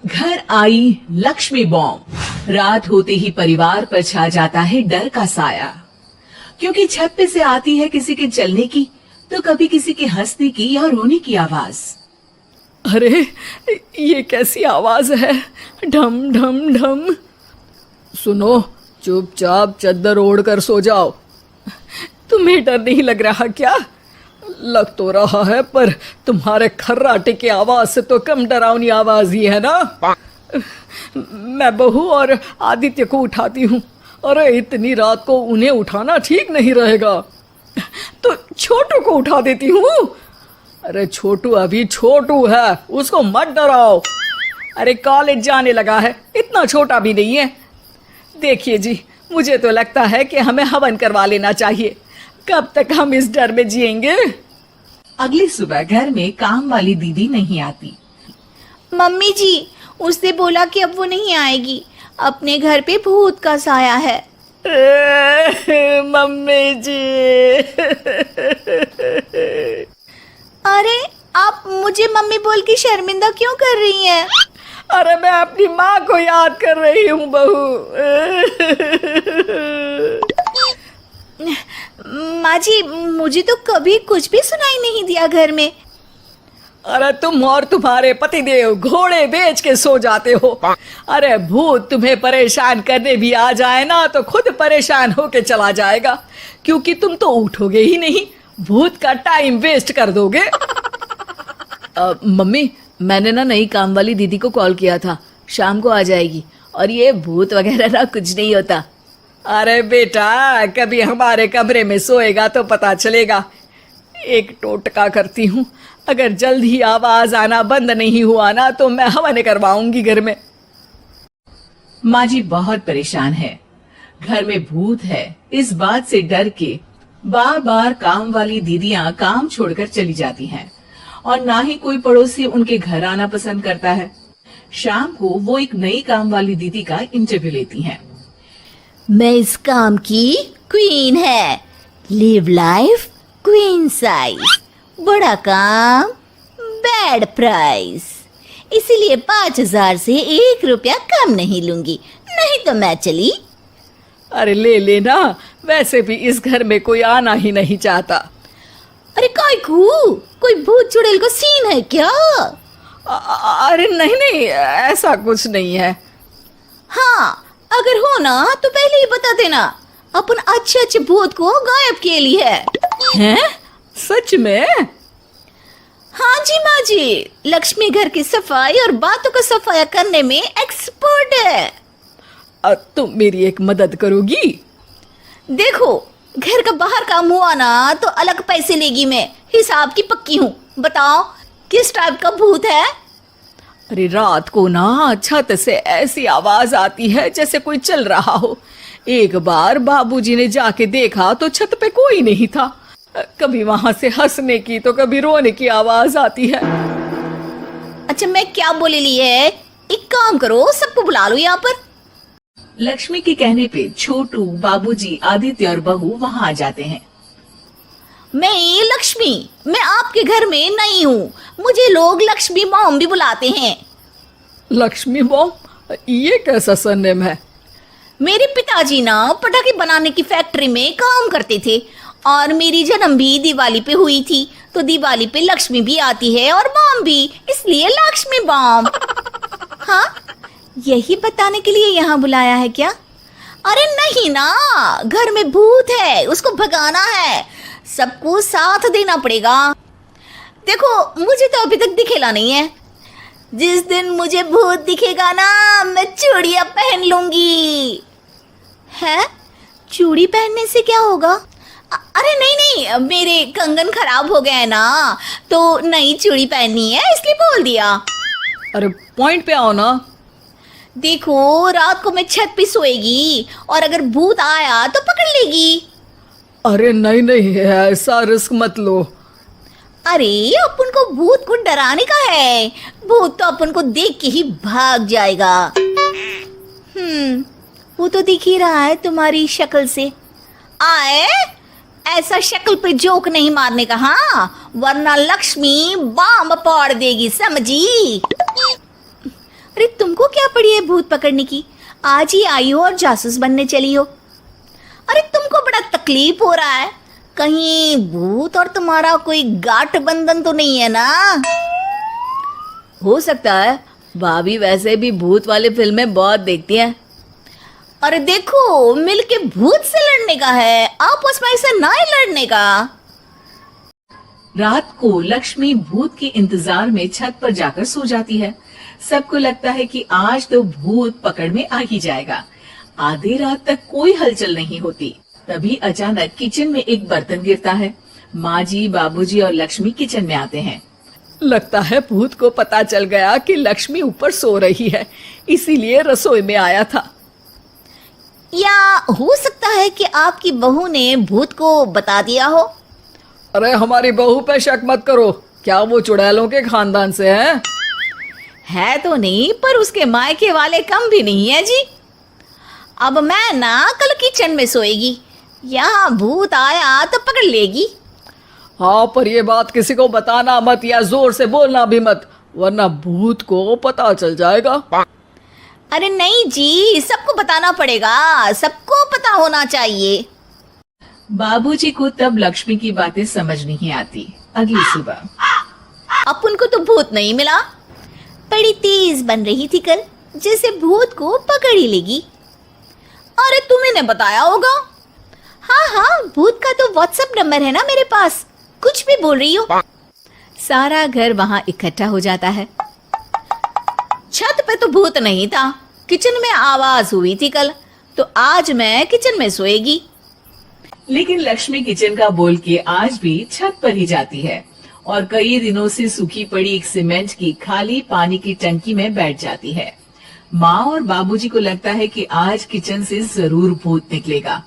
घर आई लक्ष्मी बॉम्ब। रात होते ही परिवार पर छा जाता है डर का साया, क्योंकि छत पे से आती है किसी के चलने की तो कभी किसी के हंसने की या रोने की आवाज। अरे ये कैसी आवाज है? ढम ढम ढम। सुनो, चुपचाप चद्दर ओढ़ कर सो जाओ। तुम्हें डर नहीं लग रहा क्या? लग तो रहा है, पर तुम्हारे खर्राटे की आवाज से तो कम डरावनी आवाज ही है ना। मैं बहू और आदित्य को उठाती हूँ। अरे इतनी रात को उन्हें उठाना ठीक नहीं रहेगा, तो छोटू को उठा देती हूँ। अरे छोटू अभी छोटू है, उसको मत डराओ। अरे कॉलेज जाने लगा है, इतना छोटा भी नहीं है। देखिए जी, मुझे तो लगता है कि हमें हवन करवा लेना चाहिए। कब तक हम इस डर में जिएंगे? अगली सुबह घर में काम वाली दीदी नहीं आती। मम्मी जी, उसने बोला कि अब वो नहीं आएगी, अपने घर पे भूत का साया है। मम्मी जी। अरे आप मुझे मम्मी बोल के शर्मिंदा क्यों कर रही हैं? अरे मैं अपनी माँ को याद कर रही हूँ बहू। माँ जी, मुझे तो कभी कुछ भी सुनाई नहीं दिया घर में। अरे तुम और तुम्हारे पतिदेव घोड़े बेच के सो जाते हो। अरे भूत तुम्हें परेशान करने भी आ जाए ना तो खुद परेशान होके चला जाएगा, क्योंकि तुम तो उठोगे ही नहीं, भूत का टाइम वेस्ट कर दोगे। मम्मी, मैंने ना नई काम वाली दीदी को कॉल किया था, शाम को आ जाएगी। और ये भूत वगैरह ना कुछ नहीं होता। अरे बेटा, कभी हमारे कमरे में सोएगा तो पता चलेगा। एक टोटका करती हूँ, अगर जल्द ही आवाज आना बंद नहीं हुआ ना तो मैं हवन करवाऊंगी घर में। माँ जी बहुत परेशान है। घर में भूत है इस बात से डर के बार बार काम वाली दीदियाँ काम छोड़कर चली जाती हैं, और ना ही कोई पड़ोसी उनके घर आना पसंद करता है। शाम को वो एक नई काम वाली दीदी का इंटरव्यू लेती हैं। मैं इस काम की क्वीन है, लिव लाइफ क्वीन साइज, बड़ा काम बैड प्राइस, इसीलिए 5,000 से 1 रुपया कम नहीं लूंगी, नहीं तो मैं चली। अरे ले लेना, वैसे भी इस घर में कोई आना ही नहीं चाहता। अरे कोई भूत चुड़ैल का सीन है क्या? अरे नहीं नहीं, ऐसा कुछ नहीं है। हाँ, अगर हो ना तो पहले ही बता देना, अपन अच्छे अच्छे भूत को गायब किए लिए है। हैं? सच में? हाँ जी माँ जी, लक्ष्मी घर की सफाई और बातों का सफाया करने में एक्सपर्ट है। तुम मेरी एक मदद करोगी? देखो, घर का बाहर काम हुआ ना तो अलग पैसे लेगी, मैं हिसाब की पक्की हूँ। बताओ किस टाइप का भूत है? अरे रात को ना छत से ऐसी आवाज आती है जैसे कोई चल रहा हो। एक बार बाबूजी ने जाके देखा तो छत पे कोई नहीं था। कभी वहां से हंसने की तो कभी रोने की आवाज आती है। अच्छा, मैं क्या बोले ली है, एक काम करो, सबको बुला लो यहाँ पर। लक्ष्मी के कहने पे छोटू, बाबूजी, आदित्य और बहू वहाँ आ जाते हैं। मैं लक्ष्मी, मैं आपके घर में नई हूँ, मुझे लोग लक्ष्मी मॉम भी बुलाते हैं। लक्ष्मी मॉम? ये कैसा सरनेम है? मेरे पिताजी ना पटाखे बनाने की फैक्ट्री में काम करते थे, और मेरी जन्म भी दिवाली पे हुई थी, तो दिवाली पे लक्ष्मी भी आती है और बॉम्ब भी, इसलिए लक्ष्मी बॉम्ब। हाँ, यही बताने के लिए यहाँ बुलाया है क्या? अरे नहीं ना, घर में भूत है, उसको भगाना है, सबको साथ देना पड़ेगा। देखो, मुझे तो अभी तक दिखेला नहीं है, जिस दिन मुझे भूत दिखेगा ना मैं चूड़ियां पहन लूंगी। है? चूड़ी पहनने से क्या होगा? अरे नहीं नहीं, मेरे कंगन खराब हो गए हैं ना, तो नई चूड़ी पहननी है इसलिए बोल दिया। अरे पॉइंट पे आओ ना। देखो, रात को मैं छत पे सोएगी और अगर भूत आया तो पकड़ लेगी। अरे नहीं नहीं, ऐसा रिस्क मत लो। अरे अपन को भूत को डराने का है, भूत तो अपन को देख के ही भाग जाएगा। वो तो दिख ही रहा है तुम्हारी शक्ल से। आए, ऐसा शक्ल पे जोक नहीं मारने का, हाँ, वरना लक्ष्मी बॉम्ब फोड़ देगी, समझी? अरे तुमको क्या पड़ी है भूत पकड़ने की? आज ही आई हो और जासूस बनने चली हो। अरे तुमको बड़ा तकलीफ हो रहा है, कहीं भूत और तुम्हारा कोई गांठ बंधन तो नहीं है ना? हो सकता है, भाभी वैसे भी भूत वाली फिल्में बहुत देखती हैं। अरे देखो, मिलके भूत से लड़ने का है, आपस में ऐसा ना ही लड़ने का। रात को लक्ष्मी भूत के इंतजार में छत पर जाकर सो जाती है। सबको लगता है कि आज तो भूत पकड़ में आ ही जाएगा। आधी रात तक कोई हलचल नहीं होती। तभी अचानक किचन में एक बर्तन गिरता है। माँ जी, बाबूजी और लक्ष्मी किचन में आते हैं। लगता है भूत को पता चल गया कि लक्ष्मी ऊपर सो रही है, इसीलिए रसोई में आया था। या हो सकता है कि आपकी बहू ने भूत को बता दिया हो। अरे हमारी बहू पे शक मत करो, क्या वो चुड़ैलों के खानदान से है तो नहीं, पर उसके मायके वाले कम भी नहीं है जी। अब मैं ना कल किचन में सोएगी, यहाँ भूत आया तो पकड़ लेगी। हाँ, पर ये बात किसी को बताना मत या जोर से बोलना भी मत, वरना भूत को पता चल जाएगा। अरे नहीं जी, सबको बताना पड़ेगा, सबको पता होना चाहिए। बाबूजी को तब लक्ष्मी की बातें समझ नहीं आती। अगली सुबह अपन को तो भूत नहीं मिला, बड़ी तेज बन रही थी कल, जैसे भूत को पकड़ ही लेगी। अरे तुम्हें ने बताया होगा। हाँ, भूत का तो व्हाट्सएप नंबर है ना मेरे पास, कुछ भी बोल रही हो। सारा घर वहां इकट्ठा हो जाता है। छत पे तो भूत नहीं था, किचन में आवाज हुई थी कल, तो आज मैं किचन में सोएगी। लेकिन लक्ष्मी किचन का बोल के आज भी छत पर ही जाती है और कई दिनों से सूखी पड़ी एक सीमेंट की खाली पानी की टंकी में बैठ जाती है। माँ और बाबूजी को लगता है कि आज किचन से जरूर भूत निकलेगा।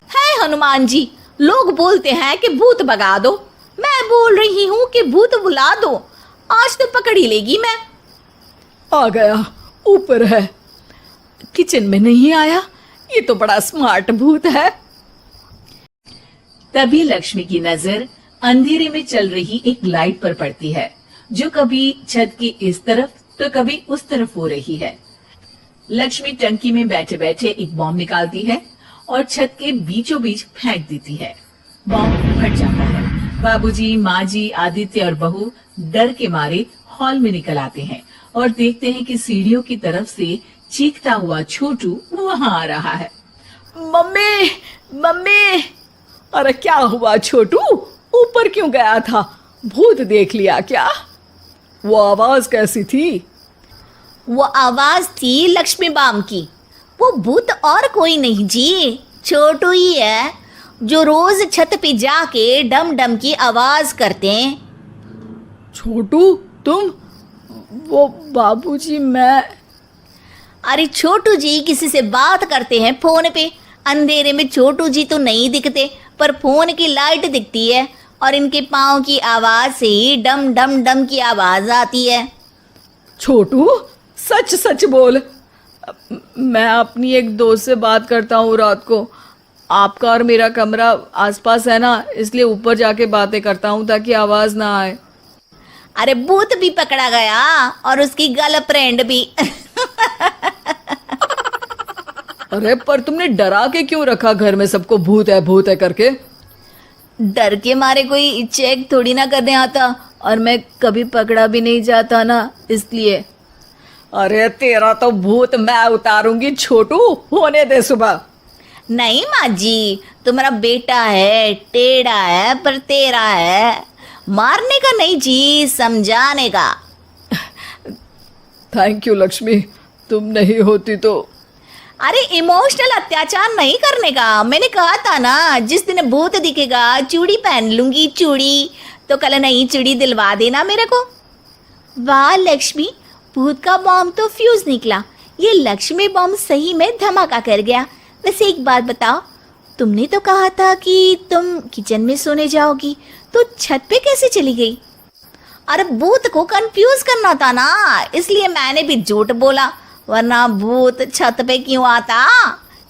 है हनुमान जी, लोग बोलते हैं कि भूत भगा दो, मैं बोल रही हूँ कि भूत बुला दो, आज तो पकड़ ही लेगी मैं। आ गया, ऊपर है, किचन में नहीं आया, ये तो बड़ा स्मार्ट भूत है। तभी लक्ष्मी की नजर अंधेरे में चल रही एक लाइट पर पड़ती है, जो कभी छत की इस तरफ तो कभी उस तरफ हो रही है। लक्ष्मी टंकी में बैठे बैठे एक बॉम्ब निकालती है और छत के बीचों बीच फेंक देती है। बॉम्ब फट जाता है। बाबूजी, माँ जी, आदित्य और बहू डर के मारे हॉल में निकल आते हैं और देखते हैं कि सीढ़ियों की तरफ से चीखता हुआ छोटू वहाँ आ रहा है। Mummy, mummy! अरे क्या हुआ छोटू, ऊपर क्यों गया था? भूत देख लिया क्या? वो आवाज कैसी थी? वो आवाज थी लक्ष्मी बाम की। वो भूत और कोई नहीं जी, छोटू ही है, जो रोज छत पे जाके डम डम की आवाज करते हैं। छोटू तुम? वो बाबूजी मैं। अरे छोटू जी किसी से बात करते हैं फोन पे। अंधेरे में छोटू जी तो नहीं दिखते, पर फोन की लाइट दिखती है और इनके पाँव की आवाज से ही डम डम डम की आवाज आती है। छोटू सच सच बोल। मैं अपनी एक दोस्त से बात करता हूँ रात को। आपका और मेरा कमरा आसपास है ना, इसलिए ऊपर जाके बातें करता हूँ ताकि आवाज ना आए। अरे भूत भी पकड़ा गया और उसकी गर्लफ्रेंड भी। अरे पर तुमने डरा के क्यों रखा घर में सबको भूत है करके? डर के मारे कोई चेक थोड़ी ना करने आता, और मैं कभी पकड़ा भी नहीं जाता ना, इसलिए। अरे तेरा तो भूत मैं उतारूंगी छोटू, होने दे सुबह। नहीं माँ जी, तुम्हारा बेटा है, टेढ़ा है पर तेरा है, मारने का नहीं जी, समझाने का। थैंक यू लक्ष्मी, तुम नहीं होती तो। अरे इमोशनल अत्याचार नहीं करने का, मैंने कहा था ना, जिस दिन भूत दिखेगा चूड़ी पहन लूंगी, चूड़ी तो कल नई चूड़ी दिलवा देना मेरे को। वाह लक्ष्मी, भूत का बॉम्ब तो फ्यूज निकला, ये लक्ष्मी बॉम्ब सही में धमाका कर गया। वैसे एक बात बताओ, तुमने तो कहा था कि तुम किचन में सोने जाओगी, तो छत पे कैसे चली गई? अरे भूत को कंफ्यूज करना था ना, इसलिए मैंने भी झूठ बोला, वरना भूत छत पे क्यों आता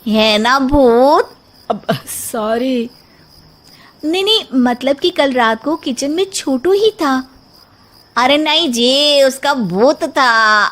है ना भूत। अब सॉरी। नहीं, मतलब कि कल रात को किचन में छोटू ही था। अरे नहीं जी, उसका भूत था।